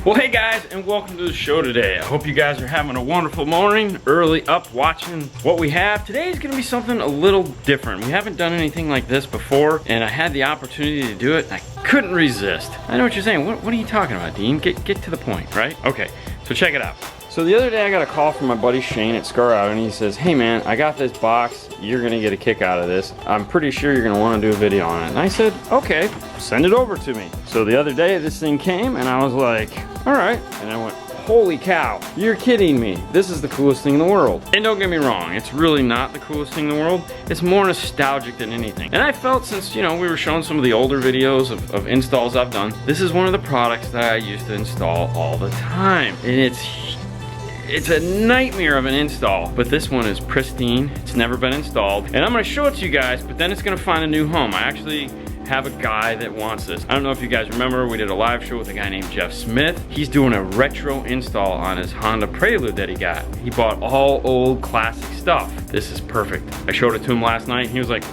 Well, hey guys, and welcome to the show today. I hope you guys are having a wonderful morning, early up watching what we have. Today is gonna be something a little different. We haven't done anything like this before, and I had the opportunity to do it, and I couldn't resist. I know what you're saying. What are you talking about, Dean? Get to the point, right? Okay, so check it out. So the other day I got a call from my buddy Shane at Scar Out, and he says, hey man, I got this box. You're gonna get a kick out of this. I'm pretty sure you're gonna wanna do a video on it. And I said, okay, send it over to me. So the other day this thing came and I was like, all right. And I went, holy cow, you're kidding me. This is the coolest thing in the world. And don't get me wrong, it's really not the coolest thing in the world. It's more nostalgic than anything. And I felt since, you know, we were showing some of the older videos of installs I've done, this is one of the products that I used to install all the time. And it's a nightmare of an install, but this one is pristine. It's never been installed. And I'm gonna show it to you guys, but then it's gonna find a new home. I actually have a guy that wants this. I don't know if you guys remember, we did a live show with a guy named Jeff Smith. He's doing a retro install on his Honda Prelude that he got. He bought all old classic stuff. This is perfect. I showed it to him last night and he was like,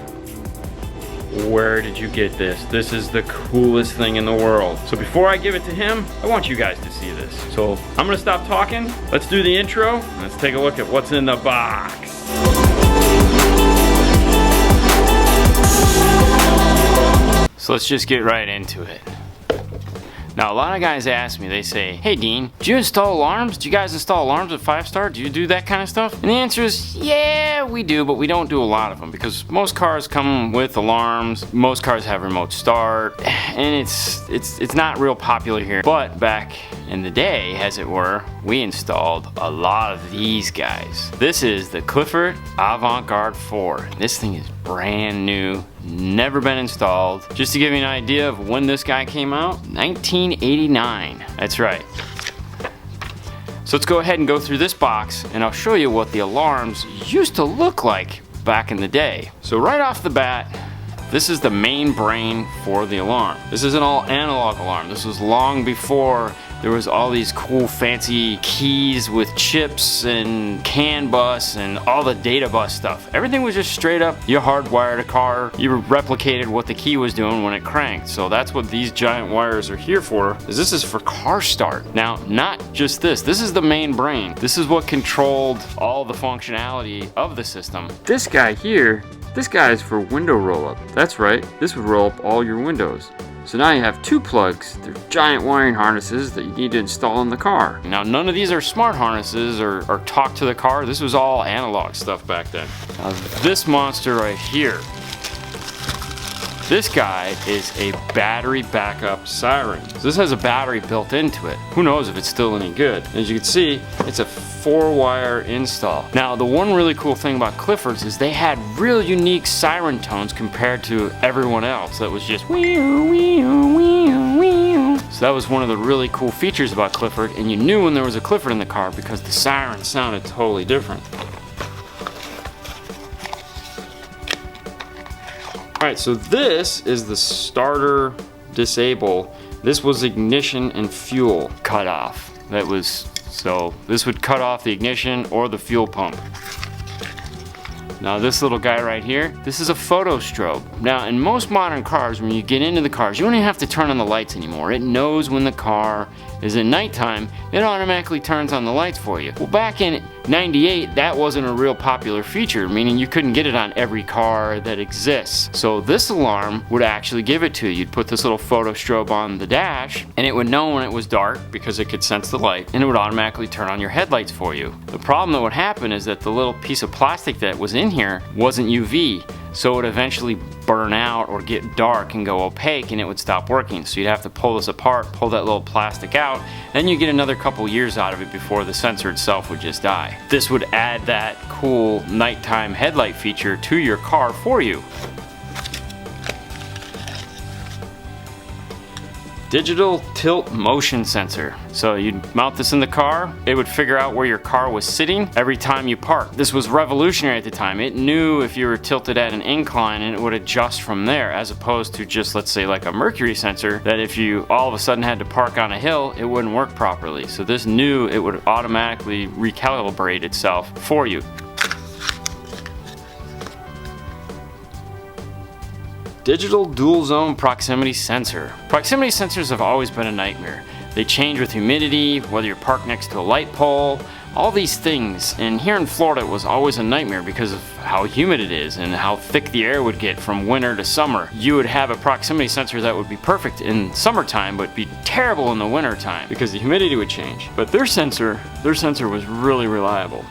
where did you get this? This is the coolest thing in the world. So before I give it to him, I want you guys to see this. So I'm gonna stop talking. Let's do the intro. And let's take a look at what's in the box. So let's just get right into it. Now, a lot of guys ask me, they say, hey Dean, do you install alarms? Do you guys install alarms at 5-star? Do you do that kind of stuff? And the answer is, yeah, we do, but we don't do a lot of them because most cars come with alarms. Most cars have remote start, and it's not real popular here. But back in the day, as it were, we installed a lot of these guys. This is the Clifford AvantGuard 4. This thing is brand new. Never been installed. Just to give you an idea of when this guy came out, 1989. That's right. So let's go ahead and go through this box and I'll show you what the alarms used to look like back in the day. So right off the bat, this is the main brain for the alarm. This is an all analog alarm. This was long before there was all these cool fancy keys with chips and CAN bus and all the data bus stuff. Everything was just straight up, you hardwired a car, you replicated what the key was doing when it cranked. So that's what these giant wires are here for, is this is for car start. Now, not just this is the main brain. This is what controlled all the functionality of the system. This guy here, this guy is for window roll up. That's right, this would roll up all your windows. So now you have two plugs. They're giant wiring harnesses that you need to install in the car. Now none of these are smart harnesses or talk to the car. This was all analog stuff back then. Now this monster right here, this guy is a battery backup siren. So this has a battery built into it. Who knows if it's still any good. As you can see, it's a 4-wire install. Now the one really cool thing about Clifford's is they had real unique siren tones compared to everyone else that was just wee-oo, wee-oo, wee-oo, wee-oo. So that was one of the really cool features about Clifford, and you knew when there was a Clifford in the car because the siren sounded totally different. Alright, so this is the starter disable. This was ignition and fuel cutoff. So this would cut off the ignition or the fuel pump. Now this little guy right here, this is a photo strobe. Now in most modern cars, when you get into the cars, you don't even have to turn on the lights anymore. It knows when the car is at nighttime, it automatically turns on the lights for you. Well, back in '98, that wasn't a real popular feature, meaning you couldn't get it on every car that exists. So this alarm would actually give it to you. You'd put this little photo strobe on the dash, and it would know when it was dark because it could sense the light, and it would automatically turn on your headlights for you. The problem that would happen is that the little piece of plastic that was in here wasn't UV. So it would eventually burn out or get dark and go opaque and it would stop working. So you'd have to pull this apart, pull that little plastic out, then you get another couple years out of it before the sensor itself would just die. This would add that cool nighttime headlight feature to your car for you. Digital tilt motion sensor. So you'd mount this in the car, it would figure out where your car was sitting every time you parked. This was revolutionary at the time. It knew if you were tilted at an incline and it would adjust from there, as opposed to just, let's say, like a mercury sensor, that if you all of a sudden had to park on a hill, it wouldn't work properly. So this knew it would automatically recalibrate itself for you. Digital dual zone proximity sensor. Proximity sensors have always been a nightmare. They change with humidity, whether you're parked next to a light pole, all these things. And here in Florida, it was always a nightmare because of how humid it is and how thick the air would get from winter to summer. You would have a proximity sensor that would be perfect in summertime, but be terrible in the winter time because the humidity would change. But their sensor was really reliable.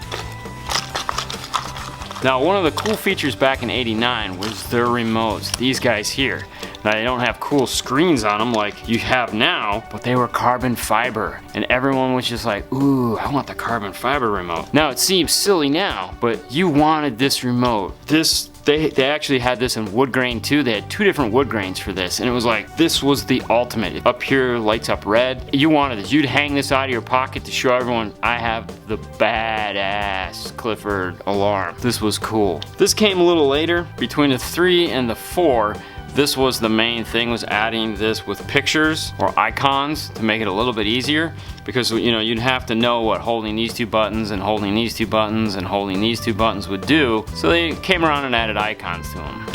Now, one of the cool features back in '89 was their remotes. These guys here. Now, they don't have cool screens on them like you have now, but they were carbon fiber. And everyone was just like, ooh, I want the carbon fiber remote. Now, it seems silly now, but you wanted this remote. They actually had this in wood grain too. They had 2 different wood grains for this, and it was like, this was the ultimate. Up here, lights up red. You wanted this. You'd hang this out of your pocket to show everyone, I have the badass Clifford alarm. This was cool. This came a little later, between the 3 and the 4. This was the main thing, was adding this with pictures or icons to make it a little bit easier, because you know, you'd have to know what holding these 2 buttons and holding these 2 buttons and holding these 2 buttons would do. So they came around and added icons to them.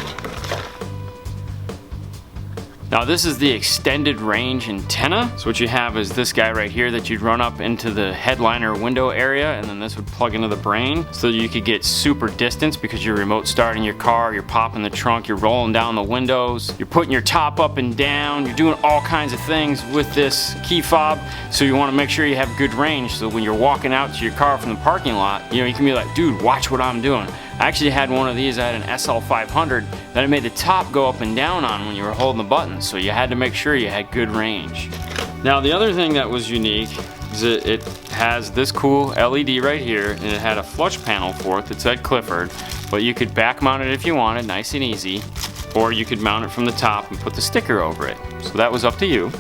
Now, this is the extended range antenna. So what you have is this guy right here that you'd run up into the headliner window area, and then this would plug into the brain so you could get super distance, because you're remote starting your car, you're popping the trunk, you're rolling down the windows, you're putting your top up and down, you're doing all kinds of things with this key fob. So you want to make sure you have good range, so when you're walking out to your car from the parking lot, you know, you can be like, dude, watch what I'm doing. I actually had one of these. I had an SL 500 that I made the top go up and down on when you were holding the buttons, so you had to make sure you had good range. Now, the other thing that was unique is it has this cool LED right here, and it had a flush panel for it that said Clifford, but you could back mount it if you wanted, nice and easy, or you could mount it from the top and put the sticker over it. So that was up to you.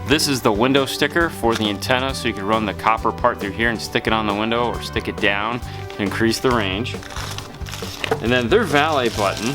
This is the window sticker for the antenna, so you can run the copper part through here and stick it on the window, or stick it down to increase the range. And then their valet button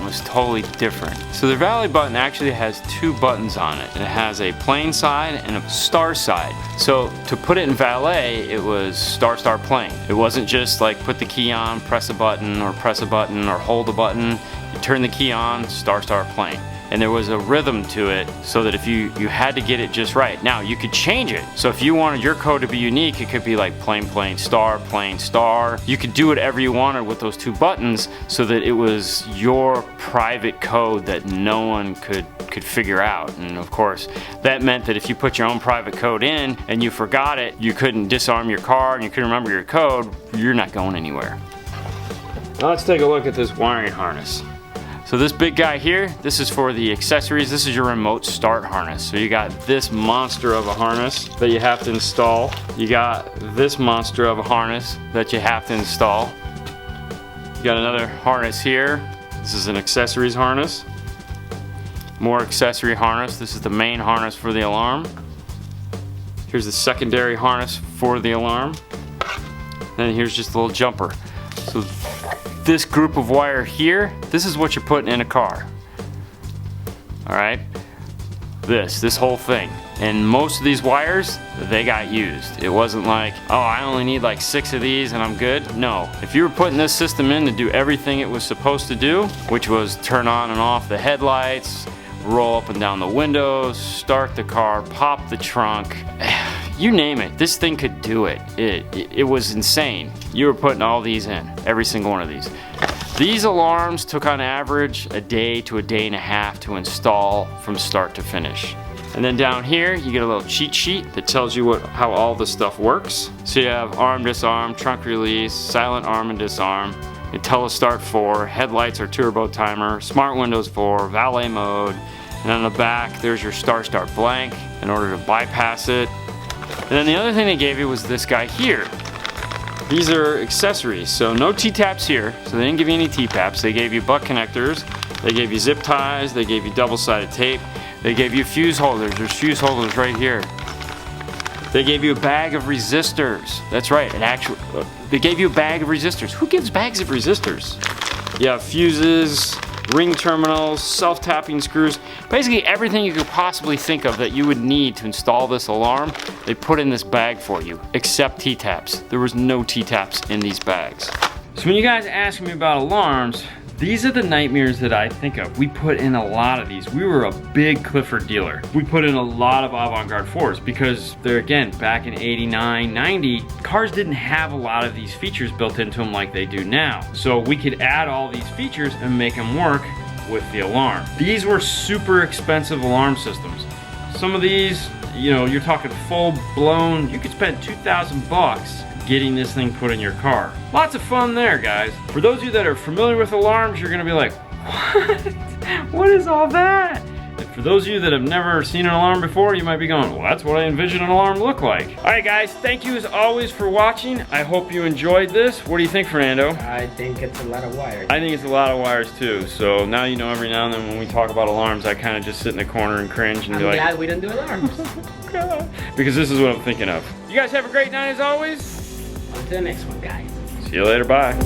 was totally different. So their valet button actually has 2 buttons on it, and it has a plain side and a star side. So to put it in valet, it was star star plain. It wasn't just like put the key on, press a button, or hold a button. You turn the key on, star star plain. And there was a rhythm to it, so that if you had to get it just right. Now, you could change it. So if you wanted your code to be unique, it could be like plain star, plain star. You could do whatever you wanted with those 2 buttons, so that it was your private code that no one could figure out. And of course, that meant that if you put your own private code in and you forgot it, you couldn't disarm your car and you couldn't remember your code, you're not going anywhere. Now let's take a look at this wiring harness. So this big guy here, this is for the accessories. This is your remote start harness. So you got this monster of a harness that you have to install. You got this monster of a harness that you have to install. You got another harness here. This is an accessories harness. More accessory harness. This is the main harness for the alarm. Here's the secondary harness for the alarm. And here's just a little jumper. So this group of wire here, this is what you're putting in a car. Alright? This whole thing. And most of these wires, they got used. It wasn't like, oh, I only need like 6 of these and I'm good. No. If you were putting this system in to do everything it was supposed to do, which was turn on and off the headlights, roll up and down the windows, start the car, pop the trunk, you name it, this thing could do it. It was insane. You were putting all these in, every single one of these. These alarms took on average a day to a day and a half to install from start to finish. And then down here, you get a little cheat sheet that tells you how all this stuff works. So you have arm, disarm, trunk release, silent arm and disarm, IntelliStart 4, headlights or turbo timer, smart windows 4, valet mode, and on the back, there's your start blank in order to bypass it. And then the other thing they gave you was this guy here. These are accessories, so no T-taps here, so they didn't give you any T-taps. They gave you butt connectors, they gave you zip ties, they gave you double-sided tape, they gave you fuse holders. There's fuse holders right here. They gave you a bag of resistors. That's right, they gave you a bag of resistors. Who gives bags of resistors? You have fuses, ring terminals, self-tapping screws, basically everything you could possibly think of that you would need to install this alarm, they put in this bag for you, except T-taps. There was no T-taps in these bags. So when you guys ask me about alarms, These are the nightmares that I think of. We put in a lot of these. We were a big Clifford dealer. We put in a lot of AvantGuard 4s because they're, again, back in 89, 90, cars didn't have a lot of these features built into them like they do now. So we could add all these features and make them work with the alarm. These were super expensive alarm systems. Some of these, you know, you're talking full blown, you could spend 2,000 bucks getting this thing put in your car. Lots of fun there, guys. For those of you that are familiar with alarms, you're gonna be like, what? What is all that? And for those of you that have never seen an alarm before, you might be going, well, that's what I envision an alarm look like. All right, guys, thank you as always for watching. I hope you enjoyed this. What do you think, Fernando? I think it's a lot of wires. I think it's a lot of wires too. So now you know every now and then when we talk about alarms, I kind of just sit in a corner and cringe and be like, I'm glad we don't do alarms. because this is what I'm thinking of. You guys have a great night as always. On to the next one, guys. See you later, bye.